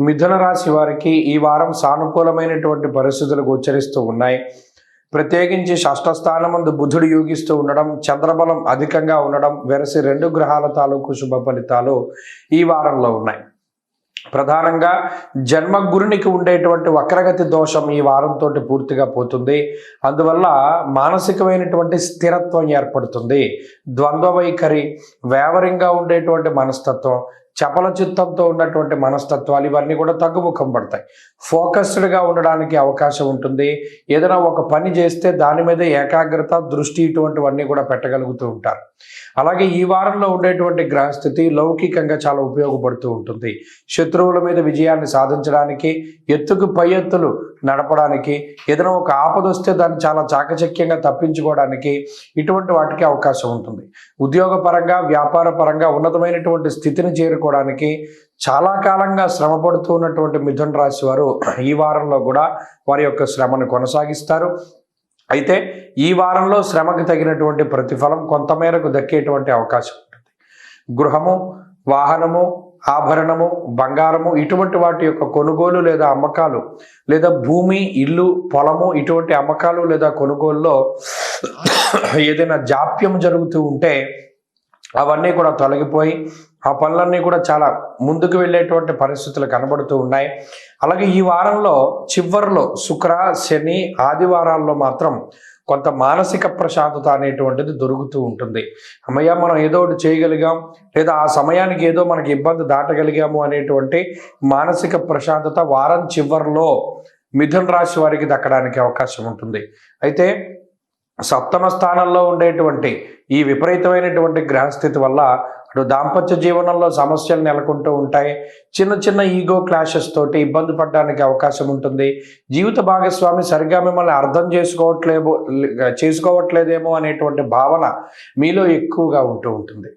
మిథున రాశి వారికి ఈ వారం సానుకూలమైనటువంటి పరిస్థితులు గోచరిస్తూ ఉన్నాయి. ప్రత్యేకించి షష్ఠ స్థానమందు బుధుడు యోగిస్తూ ఉండడం, చంద్రబలం అధికంగా ఉండడం వెరసి 2 గ్రహాల తాలూకు శుభ ఫలితాలు ఈ వారంలో ఉన్నాయి. ప్రధానంగా జన్మగురునికి ఉండేటువంటి వక్రగతి దోషం ఈ వారంతో పూర్తిగా పోతుంది. అందువల్ల మానసికమైనటువంటి స్థిరత్వం ఏర్పడుతుంది. ద్వంద్వ వైఖరి, వేవరింగ్గా ఉండేటువంటి మనస్తత్వం, చపల చిత్తంతో ఉన్నటువంటి మనస్తత్వాలు ఇవన్నీ కూడా తగ్గుముఖం పడతాయి. ఫోకస్డ్గా ఉండడానికి అవకాశం ఉంటుంది. ఏదైనా ఒక పని చేస్తే దాని మీద ఏకాగ్రత, దృష్టి ఇటువంటివన్నీ కూడా పెట్టగలుగుతూ ఉంటారు. అలాగే ఈ వారంలో ఉండేటువంటి గ్రహస్థితి లౌకికంగా చాలా ఉపయోగపడుతూ ఉంటుంది. శత్రువుల మీద విజయాన్ని సాధించడానికి, ఎత్తుకు పై ఎత్తులు నడపడానికి, ఏదైనా ఒక ఆపద వస్తే దాన్ని చాలా చాకచక్యంగా తప్పించుకోవడానికి ఇటువంటి వాటికి అవకాశం ఉంటుంది. ఉద్యోగపరంగా, వ్యాపార పరంగా ఉన్నతమైనటువంటి స్థితిని చేరుకోవడానికి చాలా కాలంగా శ్రమ పడుతూ ఉన్నటువంటి మిథున రాశి వారు ఈ వారంలో కూడా వారి యొక్క శ్రమను కొనసాగిస్తారు. అయితే ఈ వారంలో శ్రమకు తగినటువంటి ప్రతిఫలం కొంతమేరకు దక్కేటువంటి అవకాశం ఉంటుంది. గృహము, వాహనము, ఆభరణము, బంగారము ఇటువంటి వాటి యొక్క కొనుగోలు లేదా అమ్మకాలు, లేదా భూమి, ఇల్లు, పొలము ఇటువంటి అమ్మకాలు లేదా కొనుగోలులో ఏదైనా జాప్యం జరుగుతూ ఉంటే అవన్నీ కూడా తొలగిపోయి ఆ పనులన్నీ కూడా చాలా ముందుకు వెళ్ళేటువంటి పరిస్థితులు కనబడుతూ ఉన్నాయి. అలాగే ఈ వారంలో చివరిలో శుక్ర, శని, ఆదివారాల్లో మాత్రం కొంత మానసిక ప్రశాంతత అనేటువంటిది దొరుకుతూ ఉంటుంది. అమ్మయ్య మనం ఏదో ఒకటి చేయగలిగాం, లేదా ఆ సమయానికి ఏదో మనకి ఇబ్బంది దాటగలిగాము అనేటువంటి మానసిక ప్రశాంతత వారం చివరిలో మిథున రాశి వారికి దక్కడానికి అవకాశం ఉంటుంది. అయితే సప్తమ స్థానంలో ఉండేటువంటి ఈ విపరీతమైనటువంటి గ్రహస్థితి వల్ల అటు దాంపత్య జీవనంలో సమస్యలు నెలకొంటూ ఉంటాయి. చిన్న చిన్న ఈగో క్లాషెస్ తోటి ఇబ్బంది పడడానికి అవకాశం ఉంటుంది. జీవిత భాగస్వామి సరిగ్గా మిమ్మల్ని అర్థం చేసుకోవట్లేదేమో అనేటువంటి భావన మీలో ఎక్కువగా ఉంటూ ఉంటుంది.